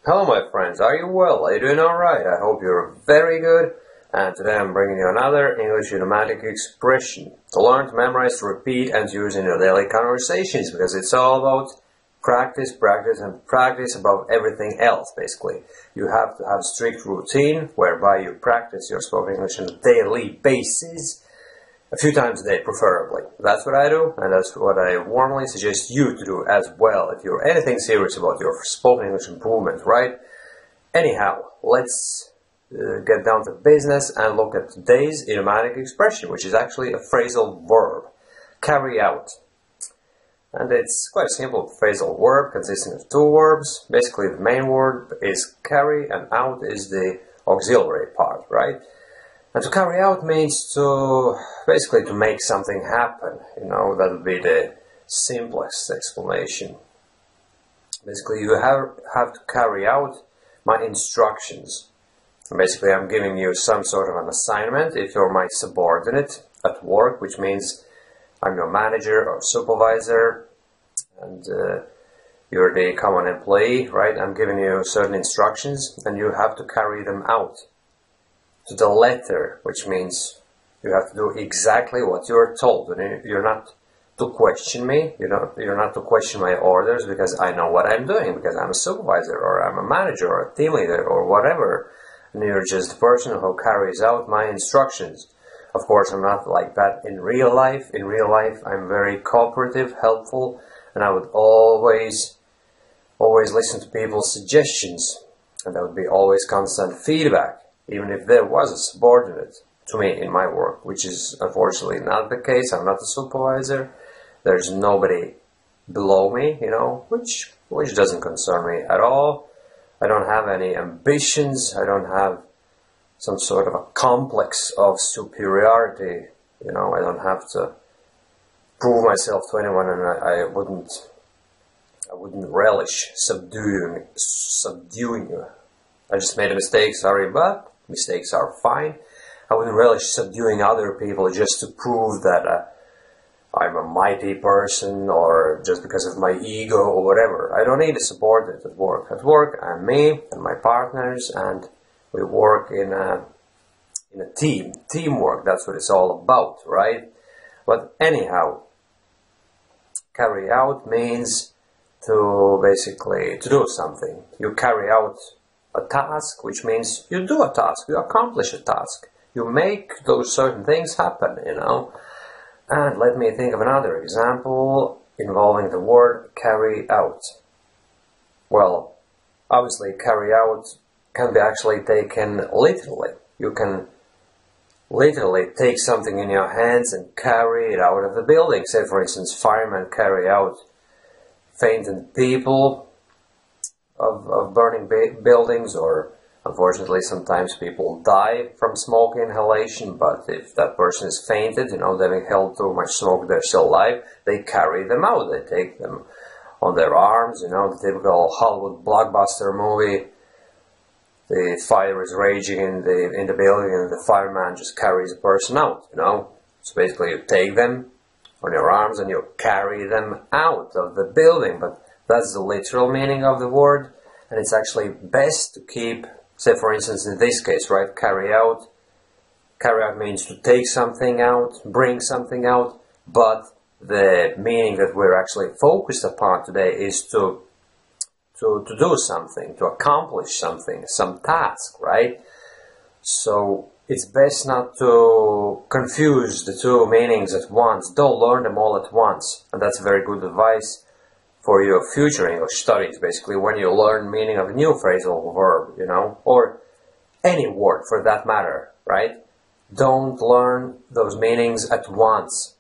Hello my friends, are you well? Are you doing alright? I hope you're very good. And today I'm bringing you another English idiomatic expression to learn, to memorize, to repeat and to use in your daily conversations, because it's all about practice, practice and practice above everything else basically. You have to have a strict routine whereby you practice your spoken English on a daily basis, a few times a day preferably. That's what I do, and that's what I warmly suggest you to do as well if you're anything serious about your spoken English improvement, right? Anyhow, let's get down to business and look at today's idiomatic expression, which is actually a phrasal verb, carry out. And it's quite a simple phrasal verb consisting of two verbs. Basically the main word is carry and out is the auxiliary part, right? And to carry out means to basically to make something happen, that would be the simplest explanation. Basically you have to carry out my instructions. Basically I'm giving you some sort of an assignment if you're my subordinate at work, which means I'm your manager or supervisor and you're the common employee, right? I'm giving you certain instructions and you have to carry them out to the letter, which means you have to do exactly what you're told. And you're not to question me, you're not to question my orders because I know what I'm doing, because I'm a supervisor or I'm a manager or a team leader or whatever. And you're just the person who carries out my instructions. Of course, I'm not like that in real life. In real life, I'm very cooperative, helpful, and I would always listen to people's suggestions. And there would be always constant feedback, even if there was a subordinate to me in my work, which is unfortunately not the case. I'm not a supervisor. There's nobody below me, which doesn't concern me at all. I don't have any ambitions. I don't have some sort of a complex of superiority. I don't have to prove myself to anyone, and I wouldn't relish subduing you. I just made a mistake, sorry, but mistakes are fine. I wouldn't relish subduing other people just to prove that I'm a mighty person or just because of my ego or whatever. I don't need a subordinate at work. At work, I'm me and my partners, and we work in a team. Teamwork, that's what it's all about, right? But anyhow, carry out means to basically to do something. You carry out a task, which means you do a task, you accomplish a task. You make those certain things happen, And let me think of another example involving the word carry out. Well, obviously carry out can be actually taken literally. You can literally take something in your hands and carry it out of the building. Say, for instance, firemen carry out fainted people of burning buildings, or unfortunately sometimes people die from smoke inhalation, but if that person is fainted, they've inhaled too much smoke, they're still alive, they carry them out, they take them on their arms, the typical Hollywood blockbuster movie. The fire is raging in the building and the fireman just carries the person out, So basically you take them on your arms and you carry them out of the building, but that's the literal meaning of the word, and it's actually best to keep, say for instance in this case, right, carry out means to take something out, bring something out, but the meaning that we're actually focused upon today is to do something, to accomplish something, some task, right? So it's best not to confuse the two meanings at once. Don't learn them all at once, and that's very good advice for your future English studies, basically, when you learn meaning of a new phrasal verb, or any word for that matter, right? Don't learn those meanings at once.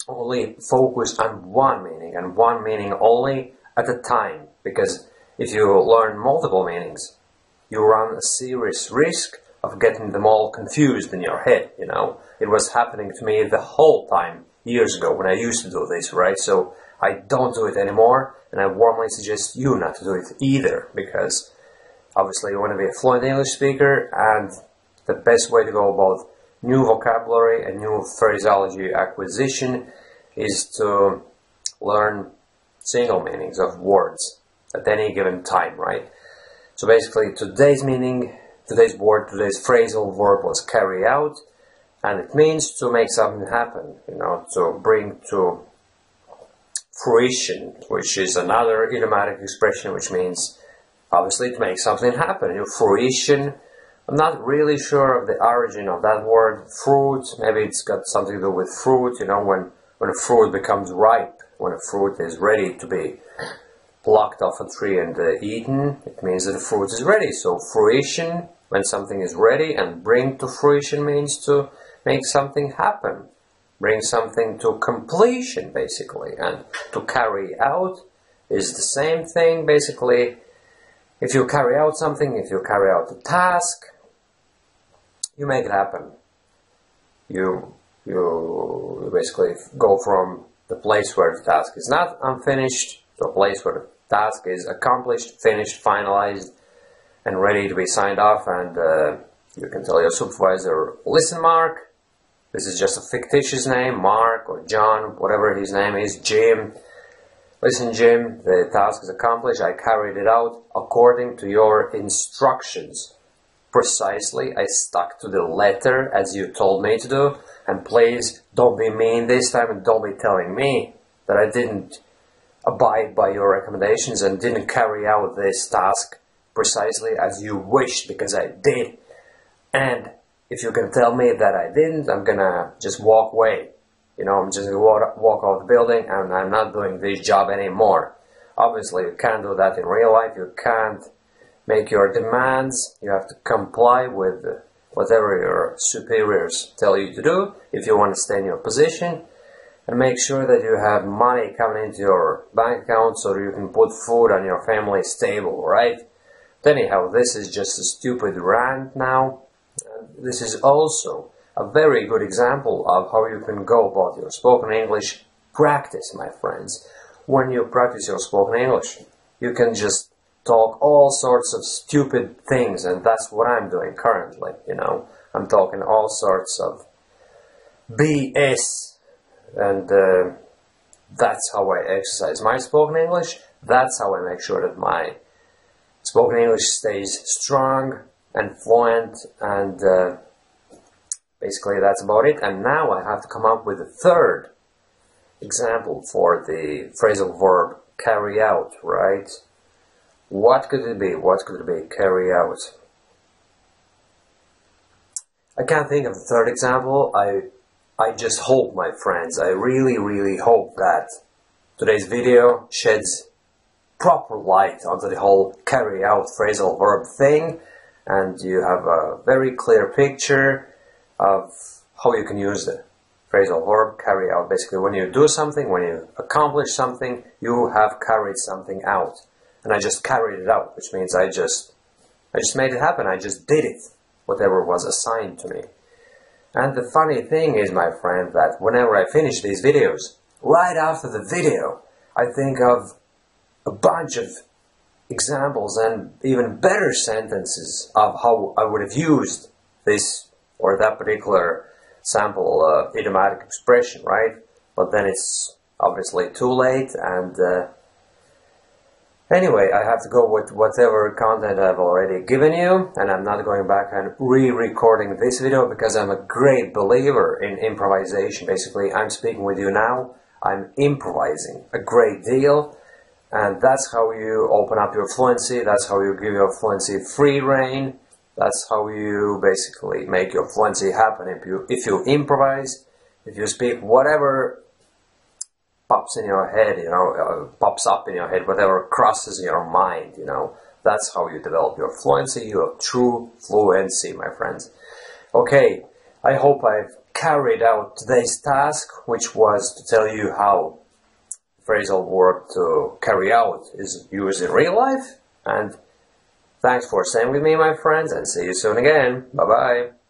Only focus on one meaning, and one meaning only at a time, because if you learn multiple meanings, you run a serious risk of getting them all confused in your head, It was happening to me the whole time, years ago, when I used to do this, right? So I don't do it anymore, and I warmly suggest you not to do it either, because obviously you want to be a fluent English speaker, and the best way to go about new vocabulary and new phraseology acquisition is to learn single meanings of words at any given time, right? So basically today's meaning, today's word, today's phrasal verb was carry out, and it means to make something happen, you know, to bring to fruition, which is another idiomatic expression which means obviously to make something happen. You know, fruition, I'm not really sure of the origin of that word. Fruit, maybe it's got something to do with fruit, you know, when a fruit becomes ripe, when a fruit is ready to be plucked off a tree and eaten, it means that the fruit is ready. So fruition, when something is ready, and bring to fruition means to make something happen, bring something to completion, basically. And to carry out is the same thing, basically. If you carry out something, if you carry out a task, you make it happen. You basically go from the place where the task is not unfinished to a place where the task is accomplished, finished, finalized, and ready to be signed off. And you can tell your supervisor, listen, Mark, this is just a fictitious name, Mark or John, whatever his name is, Jim. Listen, Jim, the task is accomplished. I carried it out according to your instructions. Precisely, I stuck to the letter as you told me to do. And please, don't be mean this time and don't be telling me that I didn't abide by your recommendations and didn't carry out this task precisely as you wished, because I did. And if you can tell me that I didn't, I'm gonna just walk away. You know, I'm just gonna walk out of the building and I'm not doing this job anymore. Obviously, you can't do that in real life. You can't make your demands. You have to comply with whatever your superiors tell you to do if you want to stay in your position, and make sure that you have money coming into your bank account so that you can put food on your family's table, right? But anyhow, this is just a stupid rant now. This is also a very good example of how you can go about your spoken English practice, my friends. When you practice your spoken English, you can just talk all sorts of stupid things, and that's what I'm doing currently, you know. I'm talking all sorts of BS, and that's how I exercise my spoken English. That's how I make sure that my spoken English stays strong and fluent, and basically that's about it. And now I have to come up with a third example for the phrasal verb carry out, right? What could it be? What could it be? Carry out. I can't think of the third example. I just hope, my friends, I really, really hope that today's video sheds proper light onto the whole carry out phrasal verb thing, and you have a very clear picture of how you can use the phrasal verb carry out. Basically, when you do something, when you accomplish something, you have carried something out. And I just carried it out, which means I just made it happen. I just did it, whatever was assigned to me. And the funny thing is, my friend, that whenever I finish these videos, right after the video, I think of a bunch of examples and even better sentences of how I would have used this or that particular sample idiomatic expression, right? But then it's obviously too late, and anyway, I have to go with whatever content I've already given you, and I'm not going back and re-recording this video because I'm a great believer in improvisation. Basically, I'm speaking with you now, I'm improvising a great deal, and that's how you open up your fluency, that's how you give your fluency free rein, that's how you basically make your fluency happen. If you improvise, if you speak whatever pops in your head, you know, pops up in your head, whatever crosses your mind, you know, that's how you develop your fluency. You have true fluency, my friends. Okay, I hope I've carried out today's task, which was to tell you how phrasal verb to carry out is used in real life. And thanks for staying with me, my friends, and see you soon again. Bye-bye.